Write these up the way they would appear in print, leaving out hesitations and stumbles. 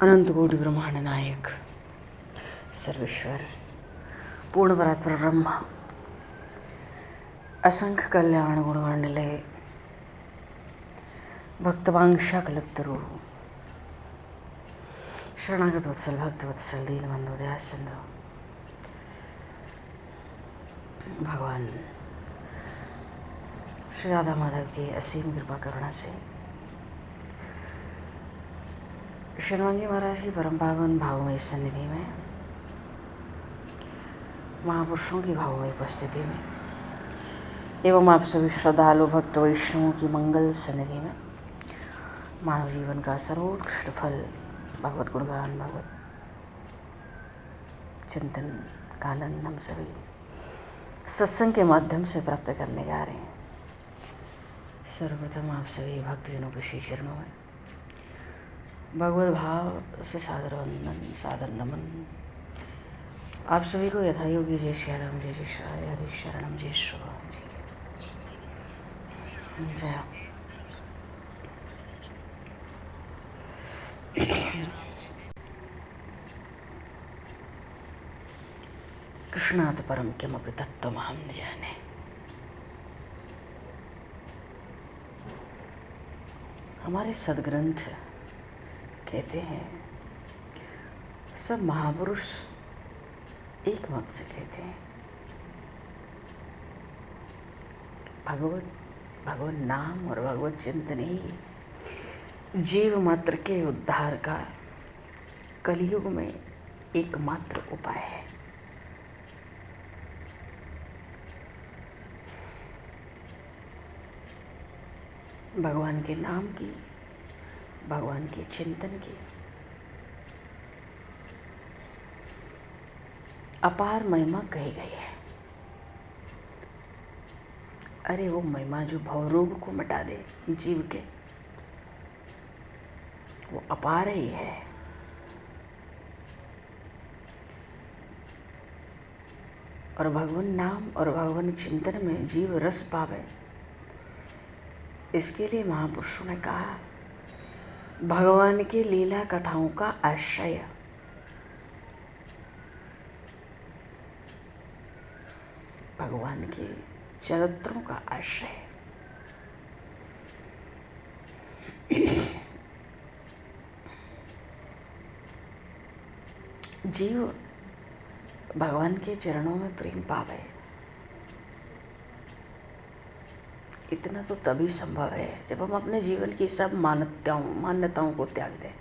अनंत कोटि ब्रह्मांड नायक सर्वेश्वर पूर्ण परात्पर ब्रह्म असंख्य कल्याण गुणगणनिलय भक्तवांशा कल्पतरु शरणागत वत्सल भक्तवत्सल दीनबंधु दयासिंधु भगवान श्री राधा माधव की असीम कृपा करुणा से हनुमान जी महाराज की परम पावन भावमयी सन्निधि में महापुरुषों की भावमयी उपस्थिति में एवं आप सभी श्रद्धालु भक्त वैष्णवों की मंगल सन्निधि में मानव जीवन का सर्वोत्कृष्ट फल भगवत गुणगान भगवत चिंतन का आनंद हम सभी सत्संग के माध्यम से प्राप्त करने जा रहे हैं। सर्वप्रथम आप सभी भक्तजनों के श्री चरणों में भगवत भाव से सादर वंदन सादर नमन। आप सभी को यथायोग्य जय श्री राम जय जय श्री हरि शरणम जय श्री राम जय। कृष्णात् परम किमपि तत्त्वमहं न जाने। हमारे सद्ग्रंथ कहते हैं, सब महापुरुष एक मत से कहते हैं, भगवत नाम और भगवत चिंतन ही जीव मात्र के उद्धार का कलयुग में एकमात्र उपाय है। भगवान के नाम की, भगवान के चिंतन की अपार महिमा कही गई है। अरे वो महिमा जो भवरोग को मिटा दे जीव के, वो अपार ही है। और भगवान नाम और भगवान चिंतन में जीव रस पावे, इसके लिए महापुरुषों ने कहा भगवान की लीला कथाओं का आश्रय भगवान के चरित्रों का आश्रय जीव भगवान के चरणों में प्रेम पावे। इतना तो तभी संभव है जब हम अपने जीवन की सब मान्यताओं को त्याग दें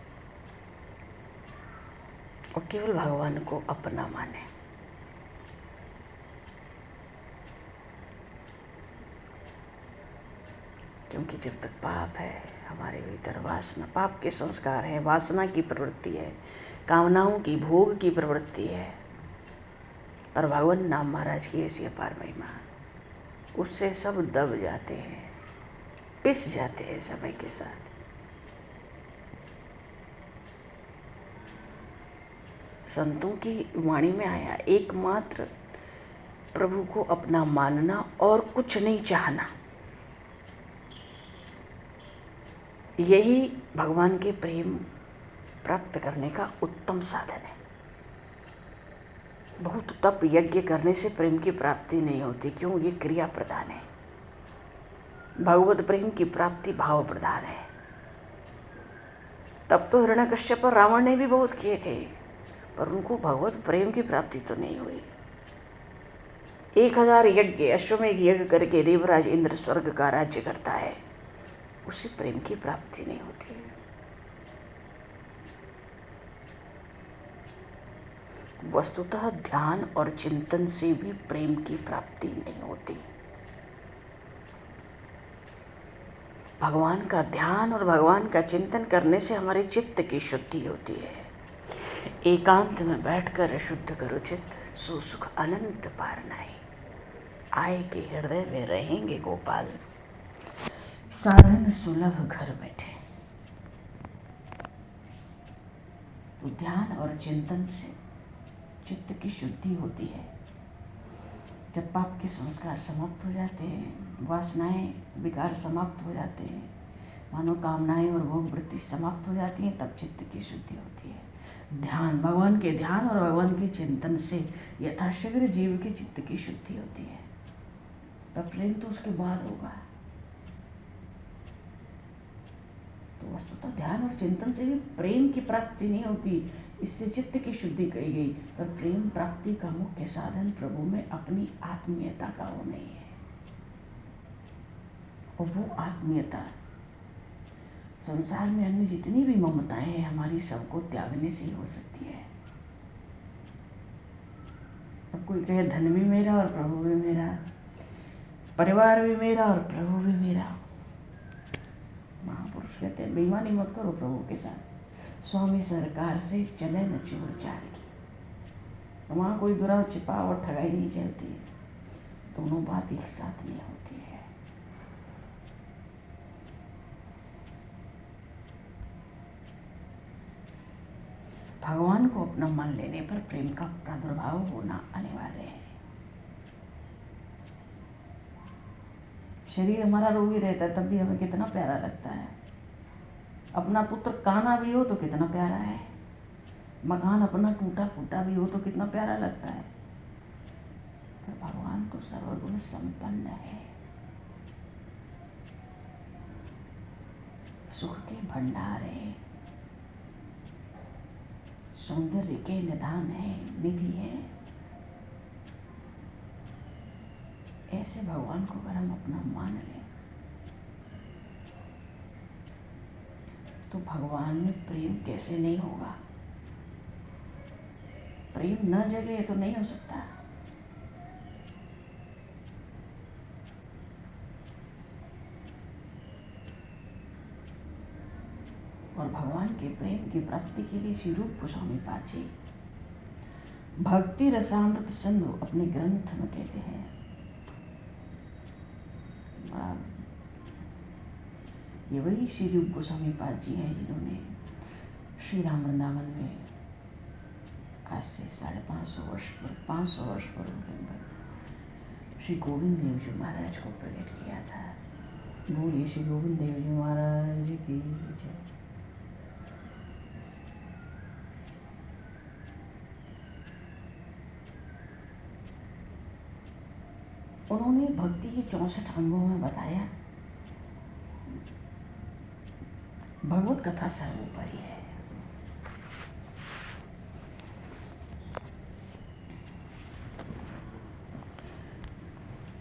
और केवल भगवान को अपना माने। क्योंकि जब तक पाप है हमारे भीतर वासना, पाप के संस्कार हैं, वासना की प्रवृत्ति है, कामनाओं की, भोग की प्रवृत्ति है। पर भगवान नाम महाराज की ऐसी अपार महिमा, उससे सब दब जाते हैं, पिस जाते हैं समय के साथ। संतों की वाणी में आया, एकमात्र प्रभु को अपना मानना और कुछ नहीं चाहना, यही भगवान के प्रेम प्राप्त करने का उत्तम साधन है। बहुत तप यज्ञ करने से प्रेम की प्राप्ति नहीं होती। क्यों? ये क्रिया प्रधान है। भगवत प्रेम की प्राप्ति भाव प्रधान है। तब तो हिरण्यकश्यप और रावण ने भी बहुत किए थे, पर उनको भगवत प्रेम की प्राप्ति तो नहीं हुई। 1000 यज्ञ, अश्वमेघ यज्ञ करके देवराज इंद्र स्वर्ग का राज्य करता है, उसे प्रेम की प्राप्ति नहीं होती। वस्तुतः ध्यान और चिंतन से भी प्रेम की प्राप्ति नहीं होती। भगवान का ध्यान और भगवान का चिंतन करने से हमारे चित्त की शुद्धि होती है। एकांत में बैठकर शुद्ध करो चित्त, सो सुख अनंत पार नहीं। आए के हृदय में रहेंगे गोपाल, साधन सुलभ घर बैठे। ध्यान और चिंतन से चित्त की शुद्धि होती है। जब पाप के संस्कार समाप्त हो जाते हैं, वासनाएं विकार समाप्त हो जाते हैं, मानो कामनाएं और भोग वृत्ति समाप्त हो जाती हैं, तब चित्त की शुद्धि होती है। ध्यान, भगवान के ध्यान और भगवान के चिंतन से यथाशीघ्र जीव की चित्त की शुद्धि होती है। पर प्रेम तो उसके बाद होगा। तो वस्तुतः ध्यान और चिंतन से भी प्रेम की प्राप्ति नहीं होती, इससे चित्त की शुद्धि कही गई। पर प्रेम प्राप्ति का मुख्य साधन प्रभु में अपनी आत्मीयता का वो नहीं है। और वो आत्मीयता संसार में अन्य जितनी भी ममताएं हैं हमारी, सबको त्यागने से ही हो सकती है। अब कोई कहे धन भी मेरा और प्रभु भी मेरा, परिवार भी मेरा और प्रभु भी मेरा। महापुरुष कहते हैं बेईमानी मत करो प्रभु के साथ। स्वामी सरकार से चले न चोर चार की। वहाँ कोई बुरा छिपा और ठगाई नहीं चलती, दोनों बात एक साथ नहीं होती है। भगवान को अपना मान लेने पर प्रेम का प्रादुर्भाव होना अनिवार्य है। शरीर हमारा रोगी रहता है तब भी हमें कितना प्यारा लगता है। अपना पुत्र काना भी हो तो कितना प्यारा है, मकान अपना टूटा फूटा भी हो तो कितना प्यारा लगता है। पर भगवान तो सर्वगुण संपन्न है, सुख के भंडार है, सौंदर्य के निधान है, निधि है। ऐसे भगवान को अगर हम अपना मान लें तो भगवान में प्रेम कैसे नहीं होगा। प्रेम न जगे तो नहीं हो सकता। और भगवान के प्रेम की प्राप्ति के लिए श्री रूप गोस्वामी पाद जी भक्ति रसामृत सिंधु अपने ग्रंथ में कहते हैं। ये वही श्री रूप गोस्वामी पाद जी हैं जिन्होंने श्री राम वृंदावन में आज से 550 वर्ष पूर्व श्री गोविंद देव जी महाराज को प्रकट किया था। बोलिए श्री गोविंद देव जी महाराज की जय। उन्होंने भक्ति के 64 अंगों में बताया भगवत कथा सर्वोपरि है।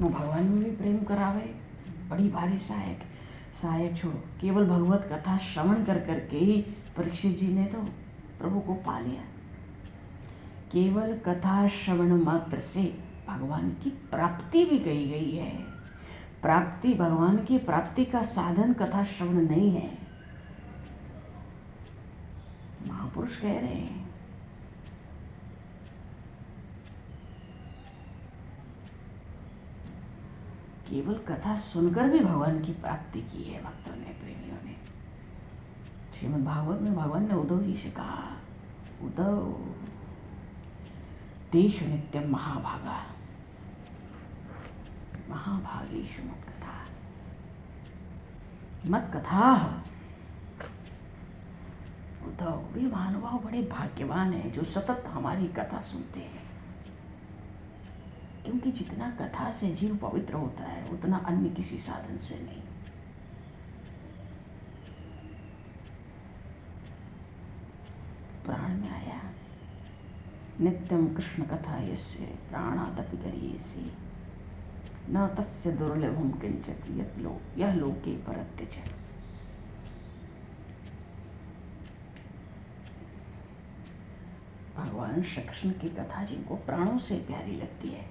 वो भगवान में भी प्रेम करावे, बड़ी भारी सहायक छोड़ो। केवल भगवत कथा श्रवण कर करके ही परीक्षित जी ने तो प्रभु को पा लिया। केवल कथा श्रवण मात्र से भगवान की प्राप्ति भी कही गई है। प्राप्ति, भगवान की प्राप्ति का साधन कथा श्रवण नहीं है। महापुरुष कह रहे हैं केवल कथा सुनकर भी भगवान की प्राप्ति की है भक्तों ने, प्रेमियों ने। श्रीमद् भागवत में भगवान ने उद्धव जी से कहा, उद्धव तेषु नित्यम महाभागा महाभागेषु मत कथा मत कथा। उद्धव, वे महानुभाव बड़े भाग्यवान हैं जो सतत हमारी कथा सुनते हैं, क्योंकि जितना कथा से जीव पवित्र होता है उतना अन्य किसी साधन से नहीं। पुराण में आया, नित्यम कृष्ण कथा यस्य प्राणादपि गरीयसी न तस्य दुर्लभम किंचित यह लोके परत्यज। भगवान श्री कृष्ण की कथा जिनको प्राणों से प्यारी लगती है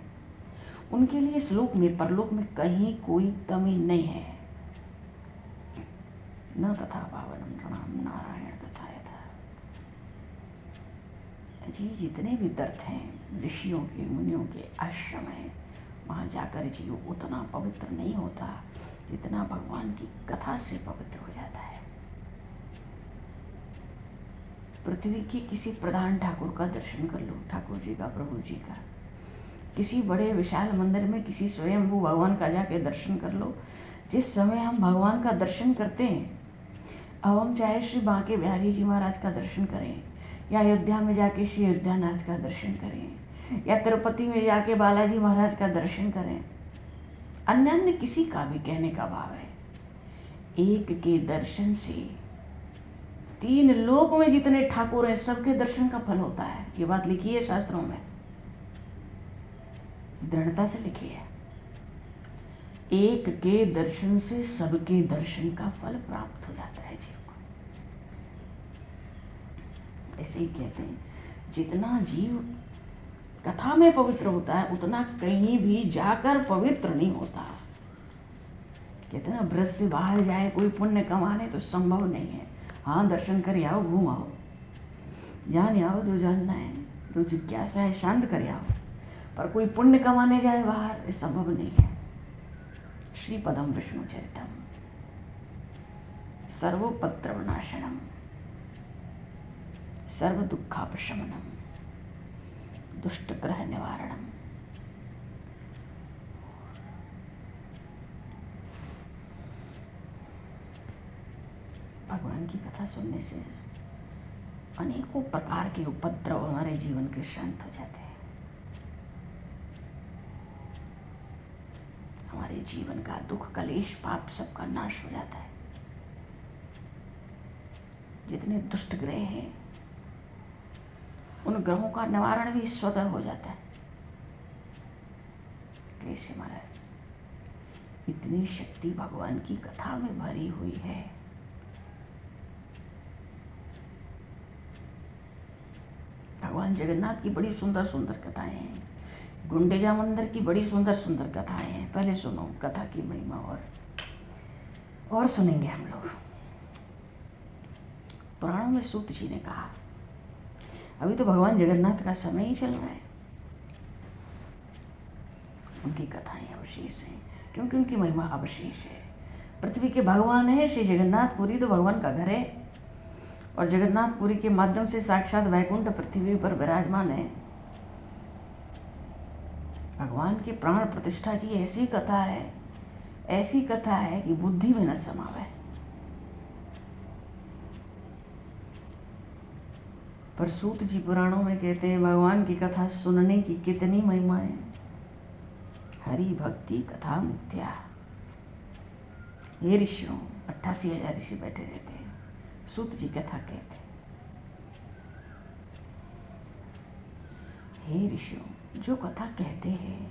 उनके लिए श्लोक में परलोक में कहीं कोई कमी नहीं है। न तथा पावनम प्रणाम नारायण कथा यथा। जी जितने भी तीर्थ हैं, ऋषियों के मुनियों के आश्रम हैं, वहाँ जाकर जीव उतना पवित्र नहीं होता जितना भगवान की कथा से पवित्र हो जाता है। पृथ्वी के किसी प्रधान ठाकुर का दर्शन कर लो, ठाकुर जी का, प्रभु जी का, किसी बड़े विशाल मंदिर में किसी स्वयंभू भगवान का जाके दर्शन कर लो। जिस समय हम भगवान का दर्शन करते हैं अब हम चाहे श्री बांके बिहारी जी महाराज का दर्शन करें, या अयोध्या में जाके श्री अयोध्यानाथ का दर्शन करें, या तिरुपति में जाके बालाजी महाराज का दर्शन करें, अन्य अन्य किसी का भी कहने का भाव है, एक के दर्शन से 3 लोक में जितने ठाकुर हैं सबके दर्शन का फल होता है। ये बात लिखी है शास्त्रों में, दृढ़ता से लिखी है। एक के दर्शन से सबके दर्शन का फल प्राप्त हो जाता है जीव को। ऐसे ही कहते हैं, जितना जीव कथा में पवित्र होता है उतना कहीं भी जाकर पवित्र नहीं होता। कहते हैं ना, ब्रज से बाहर जाए कोई पुण्य कमाने तो संभव नहीं है। हाँ, दर्शन कर आओ, घूम आओ, जान आओ जो जानना है, जो जिज्ञासा है शांत कर आओ, पर कोई पुण्य कमाने जाए बाहर, ये संभव नहीं है। श्री पदम विष्णु चरितम सर्वोपद्रव विनाशनम सर्व दुखापशमनम दुष्ट ग्रह निवारणम। भगवान की कथा सुनने से अनेकों प्रकार के उपद्रव हमारे जीवन के शांत हो जाते हैं। हमारे जीवन का दुख कलेश पाप सबका नाश हो जाता है। जितने दुष्ट ग्रह हैं उन ग्रहों का निवारण भी स्वतः हो जाता है। कैसे महाराज? इतनी शक्ति भगवान की कथा में भरी हुई है। भगवान जगन्नाथ की बड़ी सुंदर सुंदर कथाएं हैं, गुंडेजा मंदिर की बड़ी सुंदर सुंदर कथाएं हैं। पहले सुनो कथा की महिमा और सुनेंगे हम लोग। पुराणों में सूत जी ने कहा, अभी तो भगवान जगन्नाथ का समय ही चल रहा है, उनकी कथाएं अवशेष हैं क्योंकि उनकी महिमा अवशेष है। पृथ्वी के भगवान है श्री जगन्नाथपुरी, तो भगवान का घर है, और जगन्नाथपुरी के माध्यम से साक्षात वैकुंठ पृथ्वी पर विराजमान है। भगवान की प्राण प्रतिष्ठा की ऐसी कथा है कि बुद्धि में न समावे। पर सूत जी पुराणों में कहते हैं, भगवान की कथा सुनने की कितनी महिमा है। हरि भक्ति कथा मुक्त्या। हे ऋषियों, 88,000 ऋषि बैठे रहते हैं, सूत जी कथा कहते हैं। हे ऋषियों, जो कथा कहते हैं,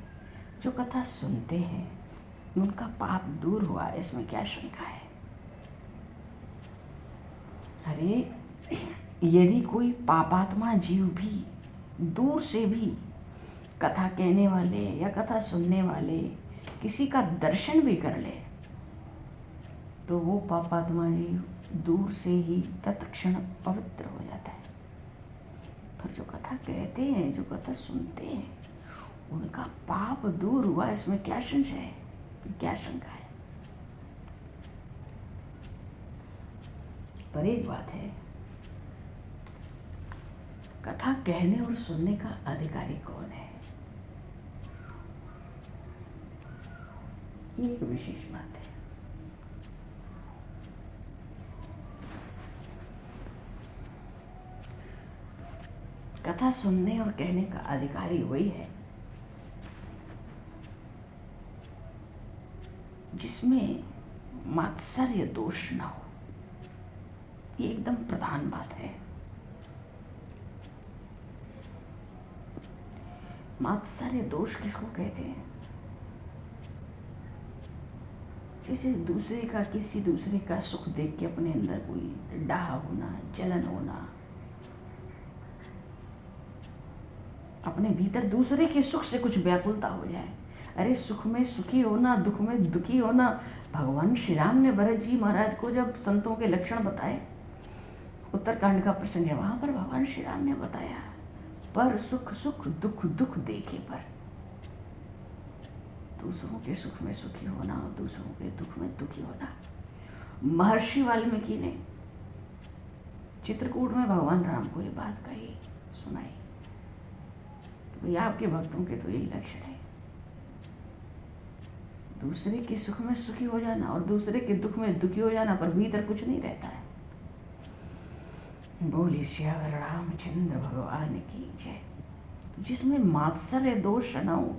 जो कथा सुनते हैं, उनका पाप दूर हुआ, इसमें क्या शंका है? अरे, यदि कोई पापात्मा जीव भी दूर से भी कथा कहने वाले या कथा सुनने वाले किसी का दर्शन भी कर ले, तो वो पापात्मा जीव दूर से ही तत्क्षण पवित्र हो जाता है। पर जो कथा कहते हैं, जो कथा सुनते हैं, उनका पाप दूर हुआ, इसमें क्या संशय है, क्या शंका है? पर एक बात है, कथा कहने और सुनने का अधिकारी कौन है, ये एक विशेष बात है। कथा सुनने और कहने का अधिकारी वही है जिसमें मात्सर्य दोष ना हो। ये एकदम प्रधान बात है। मात्सर्य दोष किसको कहते हैं? जैसे किसी दूसरे का सुख देख के अपने अंदर कोई डाह होना, जलन होना, अपने भीतर दूसरे के सुख से कुछ व्याकुलता हो जाए। अरे, सुख में सुखी होना, दुख में दुखी होना। भगवान श्री राम ने भरत जी महाराज को जब संतों के लक्षण बताए, उत्तरकांड का प्रसंग है, वहां पर भगवान श्री राम ने बताया, पर सुख सुख दुख दुख देखे पर। दूसरों के सुख में सुखी होना और दूसरों के दुख में दुखी होना। महर्षि वाल्मीकि ने चित्रकूट में भगवान राम को ये बात कही, सुनाई, तो ये आपके भक्तों के तो यही लक्षण है, दूसरे के सुख में सुखी हो जाना और दूसरे के दुख में दुखी हो जाना, पर भीतर कुछ नहीं रहता है। बोली सियावर रामचंद्र भगवान की जय। जिसमें मात्सर्य दोष न हो,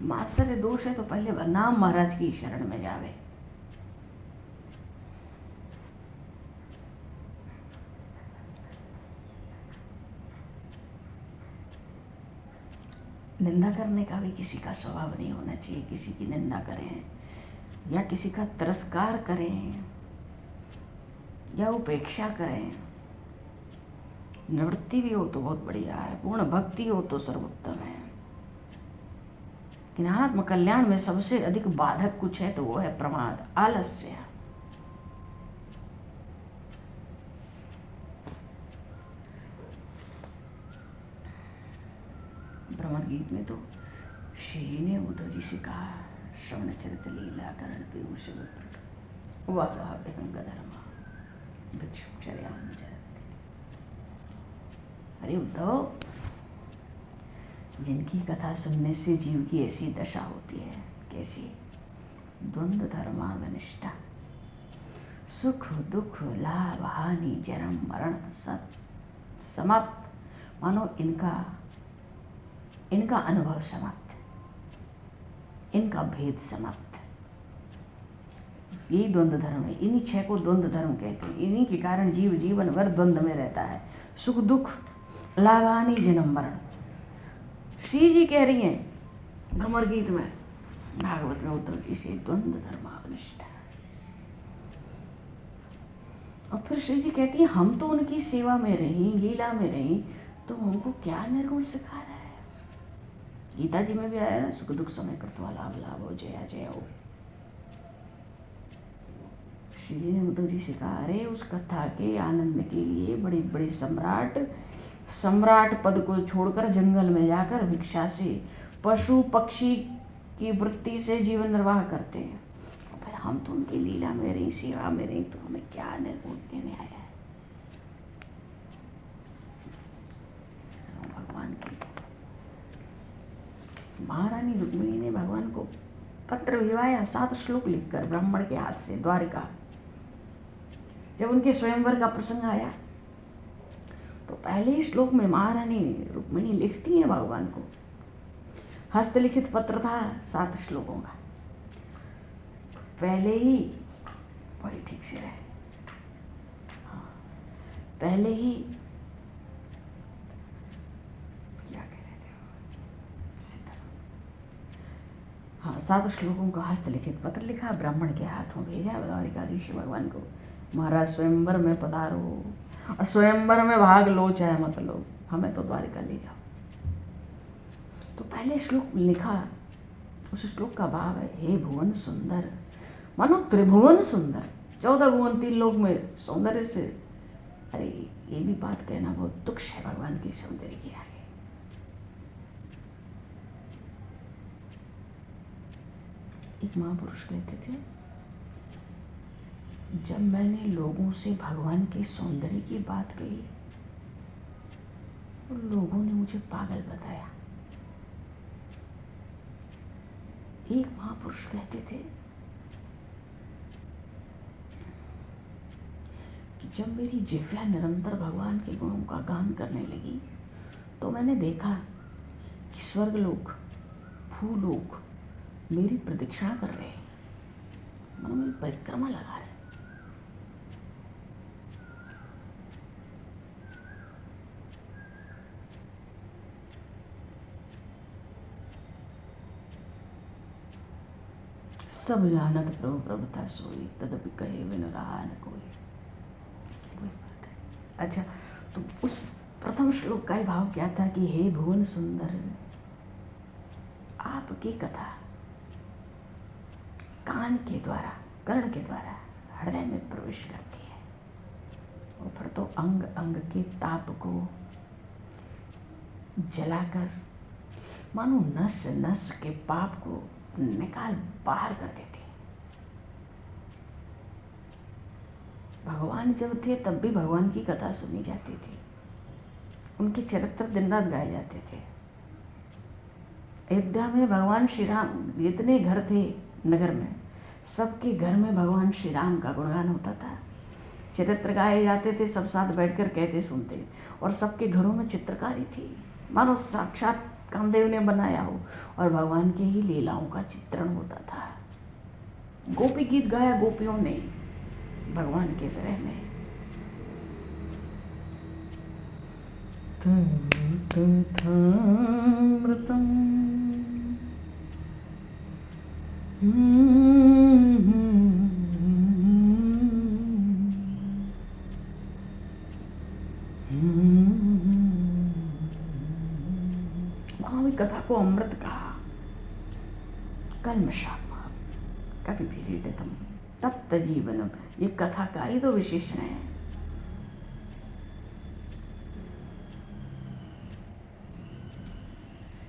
मात्सर्य दोष है तो पहले नाम महाराज की शरण में जावे। निंदा करने का भी किसी का स्वभाव नहीं होना चाहिए। किसी की निंदा करें या किसी का तिरस्कार करें या उपेक्षा करें, निवृत्ति भी हो तो बहुत बढ़िया है, पूर्ण भक्ति हो तो सर्वोत्तम है। लेकिन आत्म कल्याण में सबसे अधिक बाधक कुछ है तो वो है प्रमाद, आलस्य। भ्रमर गीत में तो श्री जी ने उद्धव जी से कहा, श्रवण चरित लीला करण पीयूष वाह विहंग धर्म भिक्षुचर्याम चरति। अरे उद्धव, जिनकी कथा सुनने से जीव की ऐसी दशा होती है, कैसी? द्वंद्व धर्मावनिष्ठा, सुख दुख लाभ हानि जन्म मरण सब समाप्त। मानो इनका अनुभव समाप्त, इनका भेद समाप्त। यही द्वंद्व धर्म है। इन्हीं 6 को द्वंद्व धर्म कहते हैं। इन्हीं के कारण जीव जीवन भर द्वंद्व में रहता है, सुख दुख लाभ हानि जन्म मरण। श्री जी कह रही हैं भ्रमर गीत में, भागवत में, उद्धव जी से द्वंद्व धर्मावनिष्ठ। और फिर श्री जी कहती है, हम तो उनकी सेवा में रही, लीला में रही, तो हमको क्या निर्गुण सिखा रहा है? गीता जी में भी आया ना, सुख दुख समय कृत्वा लाभ लाभ हो जया जय हो। श्री जी ने उद्धव जी से कहा, अरे उस कथा के आनंद के लिए बड़े बड़े सम्राट पद को छोड़कर जंगल में जाकर भिक्षा से, पशु पक्षी की वृत्ति से जीवन निर्वाह करते हैं। और फिर हम तो उनकी लीला में रही, सेवा में रही, तो हमें क्या निर्गुण देने आया है? भगवान की महारानी रुक्मिणी ने भगवान को पत्र भिजवाया 7 श्लोक लिखकर ब्राह्मण के हाथ से द्वारिका। जब उनके स्वयंवर का प्रसंग आया तो पहले ही श्लोक में महारानी रुक्मिणी लिखती हैं भगवान को। हस्तलिखित पत्र था 7 श्लोकों का। पहले ही बड़ी ठीक से रहे, हाँ, पहले ही क्या कह रहे थे, हाँ, 7 श्लोकों का हस्तलिखित पत्र लिखा, ब्राह्मण के हाथों भेजा द्वारिकाधीश भगवान को। महाराज स्वयंवर में पधारो, और स्वयंवर में भाग लो चाहे मत लो, हमें तो द्वारिका ले जाओ। तो पहले श्लोक लिखा, उस श्लोक का भाव है, हे भुवन सुंदर, मानो त्रिभुवन सुंदर, 14 भुवन 3 लोक में सौंदर्य से। अरे ये भी बात कहना बहुत तुच्छ है भगवान के सौंदर्य के आगे। एक महापुरुष कहते थे, जब मैंने लोगों से भगवान के सौंदर्य की बात कही तो लोगों ने मुझे पागल बताया। एक महापुरुष कहते थे कि जब मेरी जिह्वा निरंतर भगवान के गुणों का गान करने लगी तो मैंने देखा कि स्वर्गलोक, भूलोक मेरी प्रदक्षिणा कर रहे हैं, मानो मेरी परिक्रमा लगा रहे। सब जानत प्रभु प्रभुता सोई, तदपि कहे बिन रहा न कोई। वही बात है। अच्छा, तो उस प्रथम श्लोक का ही भाव क्या था कि हे भुवन सुंदर, आपकी कथा कान के द्वारा, कर्ण के द्वारा हृदय में प्रवेश करती है, और फिर तो अंग अंग के ताप को जलाकर मानो नस नस के पाप को निकाल बाहर कर देते। भगवान जब थे तब भी भगवान की कथा सुनी जाती थी, उनके चरित्र दिन रात गाए जाते थे। अयोध्या में भगवान श्री राम जितने घर थे नगर में, सबके घर में भगवान श्री राम का गुणगान होता था, चरित्र गाए जाते थे, सब साथ बैठकर कहते सुनते, और सबके घरों में चित्रकारी थी, मानो साक्षात कामदेव ने बनाया हो और भगवान के ही लीलाओं का चित्रण होता था। गोपी गीत गाया गोपियों ने भगवान के विरह में। कथामृतम् वहाँ भी कथा को अमृत कहा। कल्मषात्मा कभी भीरितम तप्त जीवनम, ये कथा का ही तो विशेषण है।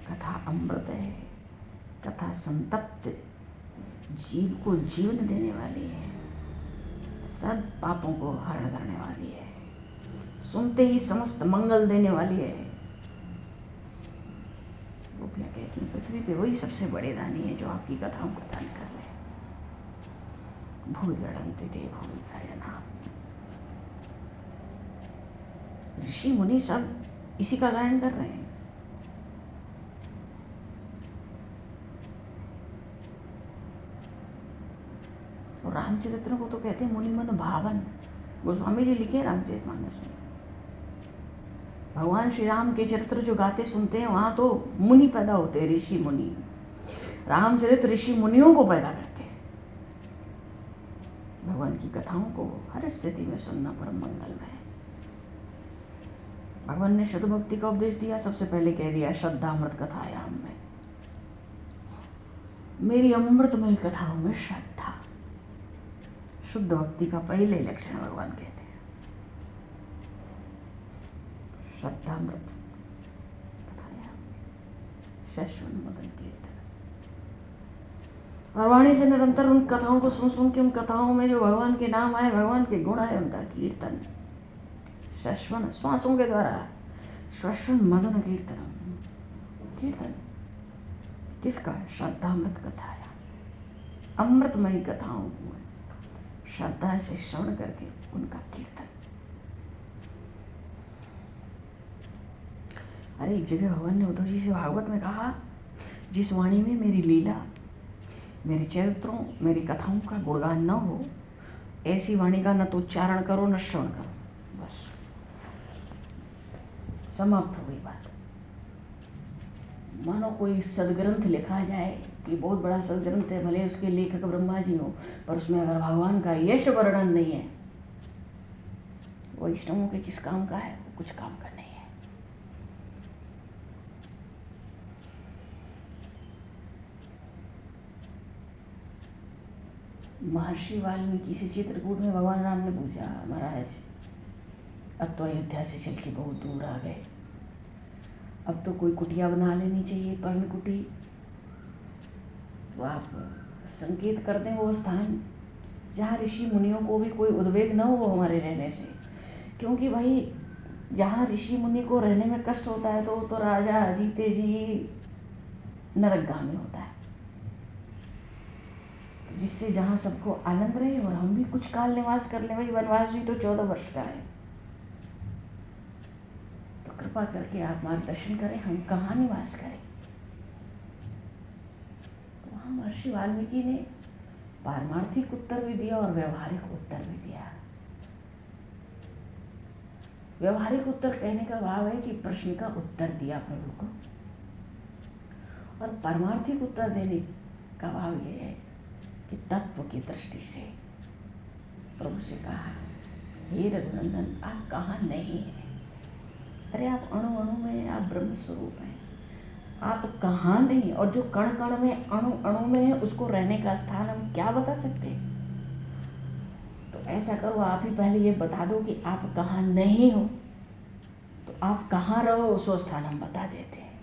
कथा अमृत है, कथा संतप्त जीव को जीवन देने वाली है, सब पापों को हरण करने वाली है, सुनते ही समस्त मंगल देने वाली है। गोपियाँ कहती हैं पृथ्वी पे वही सबसे बड़े दानी है जो आपकी कथाओं का दान कर रहे हैं। भूल गढ़ंते थे भूल गायना। ऋषि मुनि सब इसी का गायन कर रहे हैं। और रामचरित्र को तो कहते हैं मुनि मन भावन। गोस्वामी जी लिखे रामचरितमानस में, भगवान श्री राम के चरित्र जो गाते सुनते हैं वहाँ तो मुनि पैदा होते हैं, ऋषि मुनि। रामचरित्र ऋषि मुनियों को पैदा करते हैं। भगवान की कथाओं को हर स्थिति में सुनना परम मंगलमय है। भगवान ने शुद्ध भक्ति का उपदेश दिया, सबसे पहले कह दिया श्रद्धामृत कथायाम में, मेरी अमृतमयी कथाओं में श्रद्धा। शुद्ध भक्ति का पहले लक्षण भगवान कहते हैं श्रद्धामृत कथायाम शश्वन मदन कीर्तन। और वाणी से निरंतर उन कथाओं को सुन सुन के, उन कथाओं में जो भगवान के नाम आए, भगवान के गुण आए, उनका कीर्तन। शश्वन श्वासों के द्वारा, शश्वन मदन कीर्तन। कीर्तन किसका? श्रद्धामृत कथाया, अमृतमयी कथाओं को श्रद्धा से श्रवण करके उनका कीर्तन। अरे एक जगह भगवान ने उद्धव जी से भागवत में कहा, जिस वाणी में मेरी लीला, मेरे चरित्रों, मेरी कथाओं का गुणगान न हो, ऐसी वाणी का न तो उच्चारण करो न श्रवण करो। बस समाप्त हो गई बात। मानो कोई सदग्रंथ लिखा जाए कि बहुत बड़ा सदग्रंथ है, भले उसके लेखक ब्रह्मा जी हो, पर उसमें अगर भगवान का यश वर्णन नहीं है, वैष्णवों के किस काम का है? वो कुछ काम का नहीं है। महर्षि वाल्मीकि से चित्रकूट में भगवान राम ने पूछा, महाराज अब तो अयोध्या से चल के बहुत दूर आ गए, अब तो कोई कुटिया बना लेनी चाहिए, पर्ण कुटी। तो आप संकेत कर दें वो स्थान जहाँ ऋषि मुनियों को भी कोई उद्वेग न हो हमारे रहने से। क्योंकि भाई जहाँ ऋषि मुनि को रहने में कष्ट होता है तो राजा जीते जी नरकगामी होता है। जिससे जहाँ सबको आनंद रहे और हम भी कुछ काल निवास कर लें। भाई वनवास भी तो 14 वर्ष का है, तो कृपा करके आप मार्गदर्शन करें, हम कहाँ निवास करें। तो वहाँ महर्षि वाल्मीकि ने पारमार्थिक उत्तर भी दिया और व्यवहारिक उत्तर भी दिया। व्यवहारिक उत्तर कहने का भाव है कि प्रश्न का उत्तर दिया प्रभु को, और पारमार्थिक उत्तर देने का भाव यह है कि तत्व की दृष्टि से प्रभु से कहा, हे रघुनंदन आप कहाँ नहीं हैं? अरे आप अणु अणु में, आप ब्रह्म स्वरूप हैं, आप कहाँ नहीं? और जो कण कण में, अणु अणु में है, उसको रहने का स्थान हम क्या बता सकते? तो ऐसा करो, आप ही पहले ये बता दो कि आप कहाँ नहीं हो, तो आप कहाँ रहो उसको स्थान हम बता देते हैं।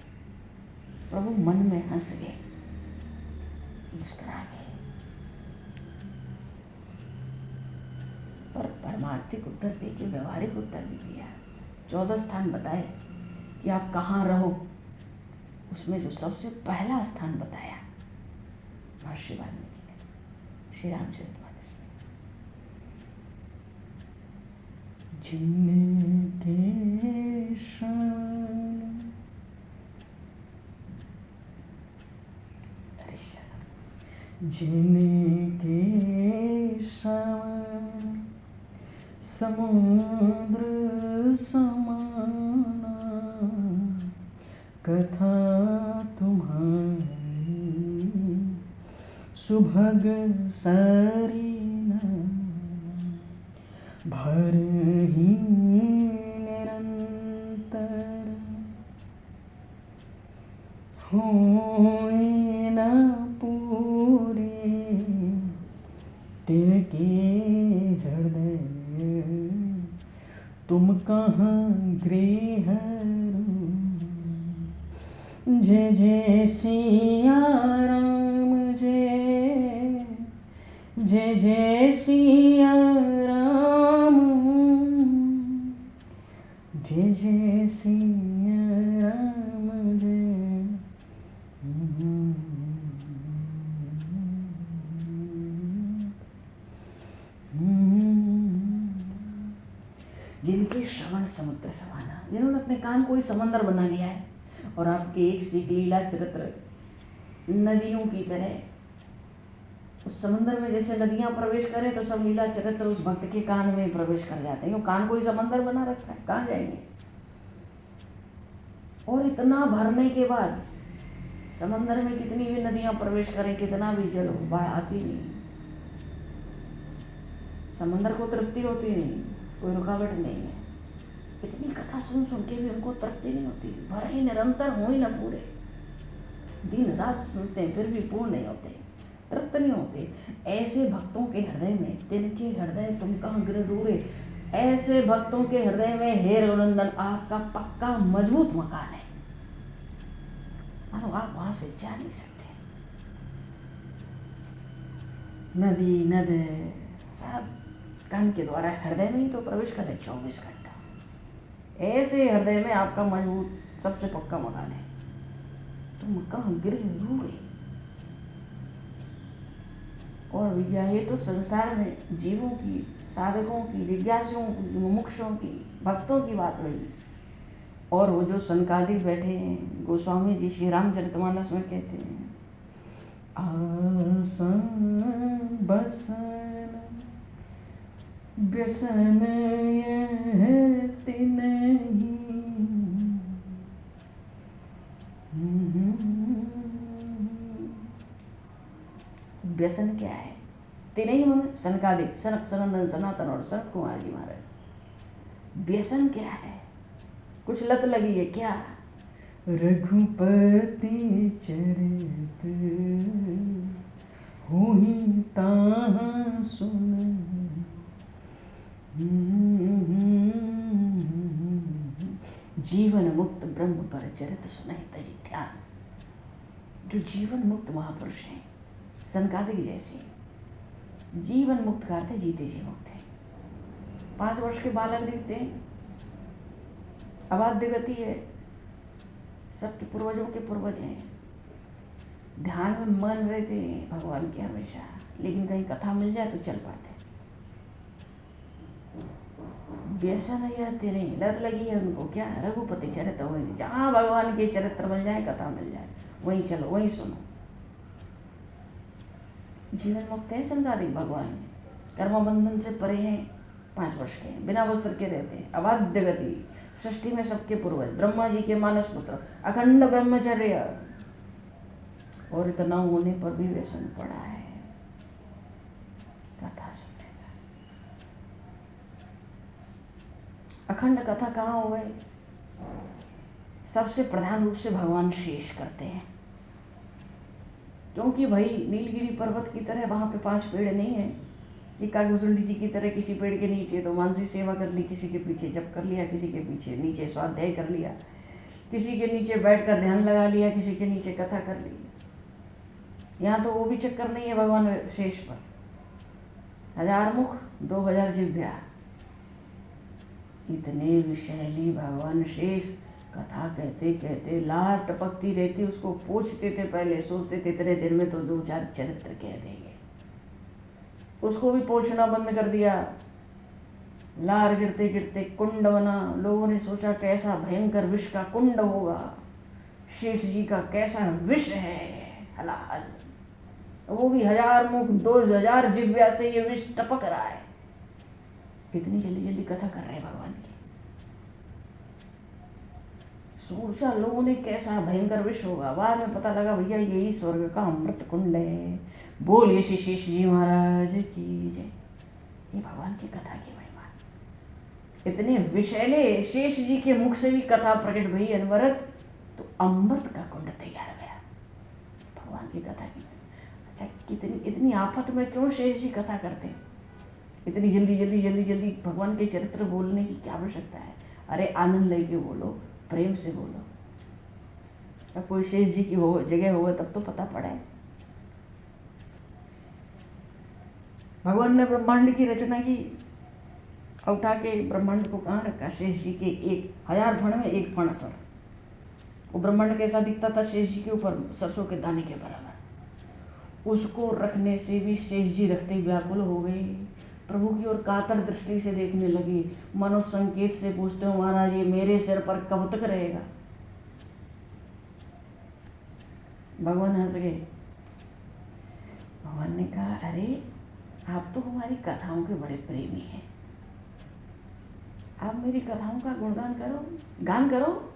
प्रभु मन में हंस गए, मुस्कुरा गए। पर परमार्थिक उत्तर पे के व्यवहारिक उत्तर भी दिया। 14 स्थान बताए कि आप कहाँ रहो, उसमें जो सबसे पहला स्थान बताया महर्षि वाल्मीकि ने, श्री रामचरितमानस में। जिनके जिनके श्रवण समुद्र समाना कथा तुम्हारी सुभग सरीना भर ही निरंतर होए न पूरे तिनके हृदय तुम कहाँ गृह जय जय सिया राम जय जय जय सिया राम जय जय सिया राम जय। जिनके श्रवण समुद्र समाना, जिन्होंने अपने कान को ही समंदर बना लिया है और आपके एक से एक लीला चरित्र नदियों की तरह उस समंदर में जैसे नदियां प्रवेश करें तो सब लीला चरित्र उस भक्त के कान में प्रवेश कर जाते हैं। कान को ही समंदर बना रखा है, कहाँ जाएंगे। और इतना भरने के बाद समंदर में कितनी भी नदियां प्रवेश करें, कितना भी जल हो, बाढ़ आती नहीं, समंदर को तृप्ति होती नहीं, कोई रुकावट नहीं है। इतनी कथा सुन सुन के भी उनको तृप्ति नहीं होती, भर ही निरंतर हो ही न पूरे, दिन रात सुनते हैं फिर भी पूर्ण नहीं होते, तृप्त नहीं होते। ऐसे भक्तों के हृदय में तिनके हृदय तुम कहाँ गृह दूरे, ऐसे भक्तों के हृदय में हे रघुनंदन आपका पक्का मजबूत मकान है, आप वहां से जा नहीं सकते। नदी नद सब कान के द्वारा हृदय में ही तो प्रवेश कर रहे 24 घंटा। ऐसे हृदय में आपका मजबूत सबसे पक्का मकान है, तुम कहाँ गृह दूर है। और भैया ये तो संसार में जीवों की, साधकों की, जिज्ञासुओं की, मुमुक्षुओं की, भक्तों की बात रही। और वो जो सनकादिक बैठे हैं, गोस्वामी जी श्री रामचरितमानस में कहते हैं आसन बसन व्यसन यह तिनहि। व्यसन क्या है? तिनहि मन सनकादिक, सनक सनंदन सनातन और सनत कुमार जी महाराज। व्यसन क्या है? कुछ लत लगी है क्या? रघुपति चरित होहि ताहाँ सुन, जीवन मुक्त ब्रह्म पर चरित सुनहि तजि ध्यान। जो जीवन मुक्त महापुरुष हैं, सनकादिक जैसे, जीवन मुक्त का अर्थ है जीते जी मुक्त है। 5 वर्ष के बालक दिखते हैं, अबाध्य गति है, सबके पूर्वजों के पूर्वज हैं, ध्यान में मन रहते हैं भगवान के हमेशा, लेकिन कहीं कथा मिल जाए तो चल पड़ते हैं। व्यसन या तेरे लत लगी है उनको, क्या रघुपति चरित्र हो, जहाँ भगवान के चरित्र मिल जाए, कथा मिल जाए, वहीं चलो, वहीं सुनो। जीवन मुक्त है संसारिक भगवान, कर्म बंधन से परे हैं, 5 वर्ष के, बिना वस्त्र के रहते हैं, अबाध्य गति, सृष्टि में सबके पूर्वज, ब्रह्मा जी के मानस पुत्र, अखंड ब्रह्मचर्य। और इतना होने पर भी व्यसन पड़ा है कथा सुनने का। अखंड कथा कहाँ हो गए? सबसे प्रधान रूप से भगवान शेष करते हैं, क्योंकि भाई नीलगिरी पर्वत की तरह वहाँ पे 5 पेड़ नहीं है कि कागभूषण जी की तरह किसी पेड़ के नीचे तो मानसी सेवा कर ली, किसी के पीछे जप कर लिया, किसी के पीछे नीचे स्वाध्याय कर लिया, किसी के नीचे बैठकर ध्यान लगा लिया, किसी के नीचे कथा कर ली। यहाँ तो वो भी चक्कर नहीं है भगवान शेष पर। 1000 मुख 2000 जिह्वा, इतने विषैली भगवान शेष कथा कहते कहते लार टपकती रहती, उसको पूछते थे, पहले सोचते थे इतने देर में तो 2-4 चरित्र कह देंगे, उसको भी पोंछना बंद कर दिया। लार गिरते गिरते कुंड बना। लोगों ने सोचा कैसा भयंकर विष का कुंड होगा, शेष जी का कैसा विष है हलाहल, वो भी 1000 मुख 2000 जिह्वा से ये विष टपक रहा है। कितनी जल्दी जल्दी कथा कर रहे हैं भगवान की। सोचा लोगों ने कैसा भयंकर विष होगा। बाद में पता लगा भैया यही स्वर्ग का अमृत कुंड है। बोलिए श्री शेष जी महाराज की जय। ये भगवान की कथा की महिमा। इतने विषैले शेष जी के मुख से भी कथा प्रकट भई अनवरत, तो अमृत का कुंड तैयार हो गया। भगवान की कथा की। अच्छा, कितनी इतनी आफत में क्यों शेष जी कथा करते हैं? इतनी जल्दी जल्दी जल्दी जल्दी भगवान के चरित्र बोलने की क्या आवश्यकता है? अरे आनंद लेके बोलो, प्रेम से बोलो। अब कोई शेष जी की हो जगह हो तब तो पता पड़े। भगवान ने ब्रह्मांड की रचना की, उठा के ब्रह्मांड को कहाँ रखा? शेष जी के 1000 फण में एक फण पर। वो ब्रह्मांड कैसा दिखता था शेष जी के ऊपर? सरसों के दाने के बराबर। उसको रखने से भी शेष जी रखते व्याकुल हो गए। प्रभु की ओर कातर दृष्टि से देखने लगे। मनो संकेत से पूछते हो महाराज ये मेरे सिर पर कब तक रहेगा? भगवान हंस गए। भगवान ने कहा अरे आप तो हमारी कथाओं के बड़े प्रेमी हैं, आप मेरी कथाओं का गुणगान करो, गान करो।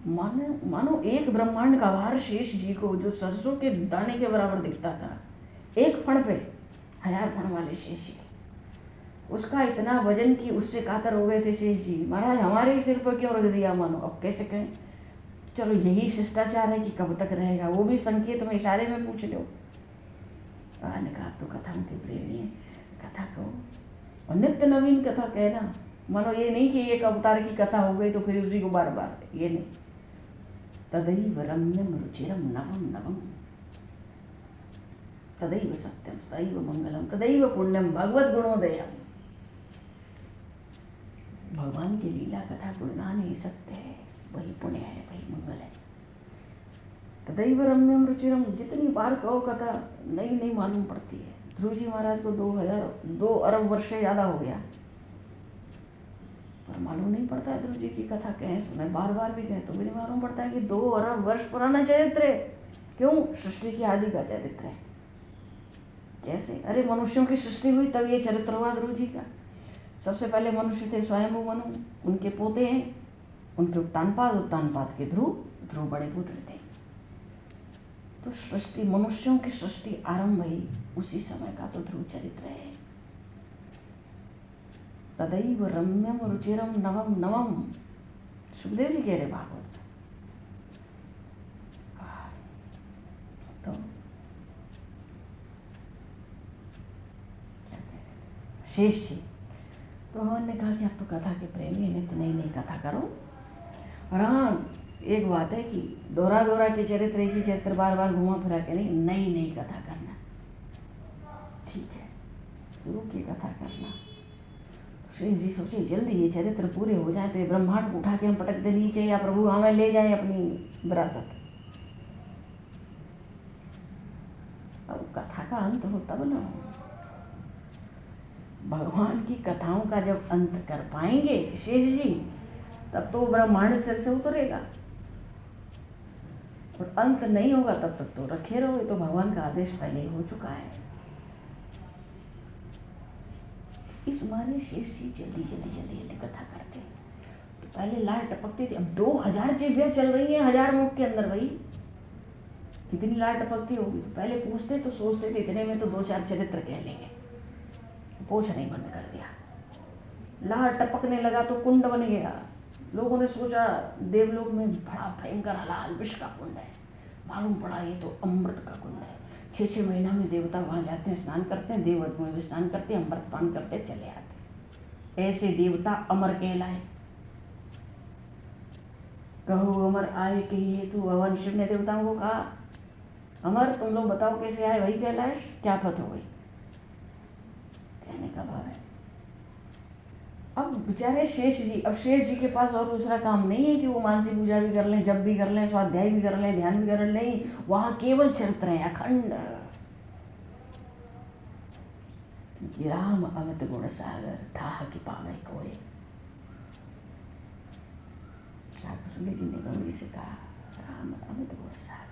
मानो एक ब्रह्मांड का भार शेष जी को, जो सरसों के दाने के बराबर दिखता था, एक फण पे 1000 फण वाले शेष जी, उसका इतना वजन कि उससे कातर हो गए थे शेष जी। महाराज हमारे ही सिर पर क्यों रख दिया? मानो अब कैसे कहें? चलो यही शिष्टाचार है कि कब तक रहेगा, वो भी संकेत में इशारे में पूछ लो। ने कहा तो कथाओं के प्रेमी है, कथा कहो और नित्य नवीन कथा कहना। मानो ये नहीं कि एक अवतार की कथा हो गई तो फिर उसी को बार बार, ये नहीं। तदैव रम्यम रुचिरम नवम नवम, तदैव सत्यम तदैव मंगलम तदैव पुण्यम भगवत गुणोदयम। भगवान की लीला कथा गुणगान ही सत्य है, वही पुण्य है, वही मंगल है। तदैव रम्यम रुचिरम, जितनी बार कहो कथा नई नई मालूम पड़ती है। ध्रुव जी महाराज को 2 अरब वर्ष से ज़्यादा हो गया, पर मालूम नहीं पड़ता है ध्रुव जी की कथा कहें सुने, बार बार भी कहें तो भी नहीं मालूम पड़ता है कि 2 अरब वर्ष पुराना चरित्र है। क्यों? सृष्टि की आदि का चरित्र है। कैसे? अरे मनुष्यों की सृष्टि हुई तब ये चरित्र हुआ ध्रुव जी का। सबसे पहले मनुष्य थे स्वयंभू मनु, उनके पोते हैं, उनके उत्तानपाद के ध्रुव बड़े पुत्र थे। तो सृष्टि, मनुष्यों की सृष्टि आरंभ हुई उसी समय का तो ध्रुव चरित्र है। तदैव रम्यम रुचिरम नवम नवम, सुखदेव जी कह रहे भागवत। तो क्या कह रहे शेष जी? तो भगवान ने कहा कि आप तो कथा के प्रेमी हैं, तो नई नई कथा करो। और हाँ एक बात है कि दोहरा के चरित्र, एक ही चरित्र बार बार घुमा फिरा के नहीं, नई नई कथा करना। ठीक है, शुरू की कथा करना। श्री जी सोचे जल्दी ये चरित्र पूरे हो जाए तो ये ब्रह्मांड को उठा के हम पटक दे नीचे, या प्रभु हमें ले जाए अपनी विरासत। अब कथा का अंत हो तब ना हो। भगवान की कथाओं का जब अंत कर पाएंगे शेष जी, तब तो ब्रह्मांड सिर से उतरेगा, और अंत नहीं होगा तब तक तो रखे रहो। तो भगवान का आदेश पहले ही हो चुका है। इस माने शेष जी जल्दी जल्दी कथा करते। तो पहले लार टपकती थी, अब 2000 जिह्वा चल रही है 1000 मुख के अंदर। भाई कितनी लार टपकती होगी? तो पहले पूछते तो सोचते थे इतने में तो 2-4 चरित्र कह लेंगे, पूछ नहीं बंद कर दिया। लार टपकने लगा तो कुंड बन गया। लोगों ने सोचा देवलोक में बड़ा भयंकर हलाल विष का कुंड है, मालूम पड़ा ये तो अमृत का कुंड है। 6-6 महीना में देवता वहाँ जाते हैं, स्नान करते हैं, देववत में भी स्नान करते हैं, अमृत पान करते चले आते। ऐसे देवता अमर कहलाए। कहो अमर आए के हेतु, भगवान शिव ने देवताओं को कहा अमर तुम लोग बताओ कैसे आए, वही कहलाए, क्या पत हो गई? कहने का भाव है। अब बेचारे शेष जी, अब शेष जी के पास और दूसरा काम नहीं है कि वो मानसी पूजा भी कर लें, जप भी कर लें, स्वाध्याय भी कर लें, ध्यान भी कर लें। वहाँ केवल चरित्र है अखंड। कि राम अमित गुण सागर थाह कि पावे कोय। ठाकुर सुंदर जी ने गौरी से कहा राम अमित गुण सागर।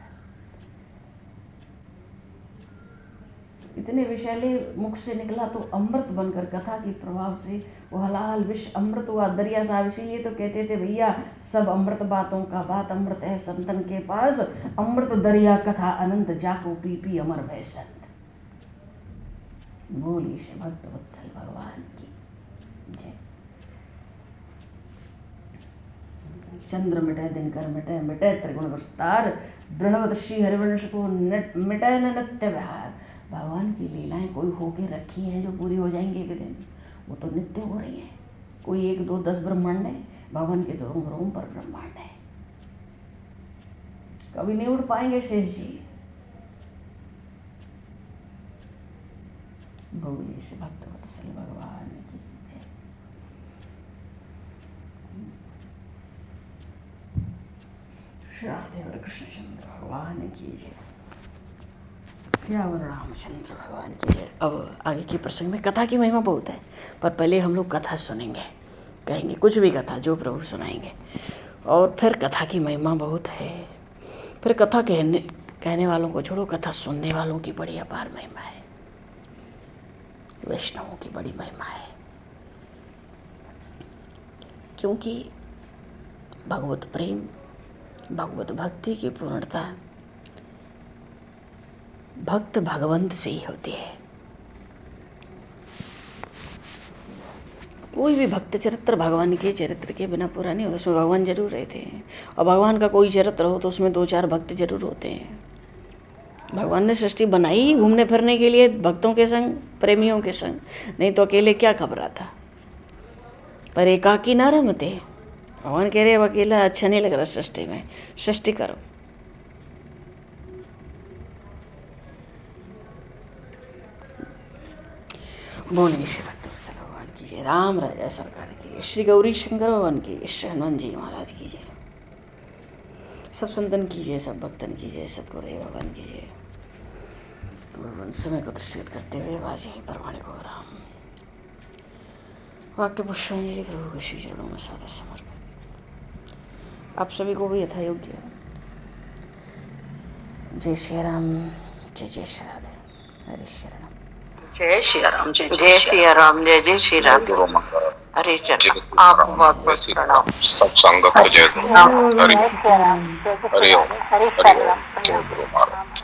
इतने विषैले मुख से निकला तो अमृत बनकर कथा के प्रभाव से वो हलाल विष अमृत हुआ दरिया साहब। इसीलिए तो कहते थे भैया सब अमृत बातों का बात अमृत है संतन के पास। अमृत दरिया कथा अनंत जाको पी पी अमर भय संत। बोली से भक्त वत्सल भगवान की जय। चंद्र मिटे दिनकर मिटे मिटे त्रिगुण विस्तार। दृढ़वत श्री हरिवंश को मिटे न नित्य विहार। भगवान की लीलाएं कोई होके रखी हैं जो पूरी हो जाएंगी एक दिन, वो तो नित्य हो रही हैं। कोई 1 2 10 ब्रह्मांड है, भगवान के तो रोम रोम पर ब्रह्मांड है। कभी नहीं उड़ पाएंगे शेष जी। बोलिए से भक्त वत्सल भगवान की जय। श्री कृष्णचंद्र भगवान की जय। श्यावर रामचंद्र भगवान की जय। अब आगे के प्रसंग में कथा की महिमा बहुत है, पर पहले हम लोग कथा सुनेंगे, कहेंगे कुछ भी कथा जो प्रभु सुनाएंगे। और फिर कथा की महिमा बहुत है। फिर कथा कहने वालों को छोड़ो, कथा सुनने वालों की बड़ी अपार महिमा है। वैष्णवों की बड़ी महिमा है, क्योंकि भगवत प्रेम भगवत भक्ति की पूर्णता भक्त भगवंत से ही होती है। कोई भी भक्त चरित्र भगवान के चरित्र के बिना पूरा नहीं होता। उसमें भगवान जरूर रहते हैं, और भगवान का कोई चरित्र हो तो उसमें 2-4 भक्त जरूर होते हैं। भगवान ने सृष्टि बनाई ही घूमने फिरने के लिए, भक्तों के संग प्रेमियों के संग, नहीं तो अकेले क्या खबरा था। पर एकाकी ना रमते। भगवान कह रहे अब अकेला अच्छा नहीं लग रहा सृष्टि में, सृष्टि करो। बोलिए श्री भक्त वत्सल भगवान की जय। राम राजा सरकार की जय। श्री गौरी शंकर भगवान की जय। श्री हनुमान जी महाराज की जय। सब संतन की जय, सब भक्तन की जय, सतगुरुदेव भगवान की जय। समय को दृष्टिगत करते हुए बाजी परवाणी को राम वाक्य पुष्पांजलि प्रभु के श्री चरणों में सादर समर्पित। आप सभी को भी यथा योग्य जय श्री राम, जय जय श्री राधे, हरे शरणम। जय श्री राम, जय श्री राम, जय जय श्री राम। हरे चरण आप बहुत बहुत प्रणाम। सब संगत को जय गुरु। हरि ओम, हरि ओम, जय गुरु महाराज।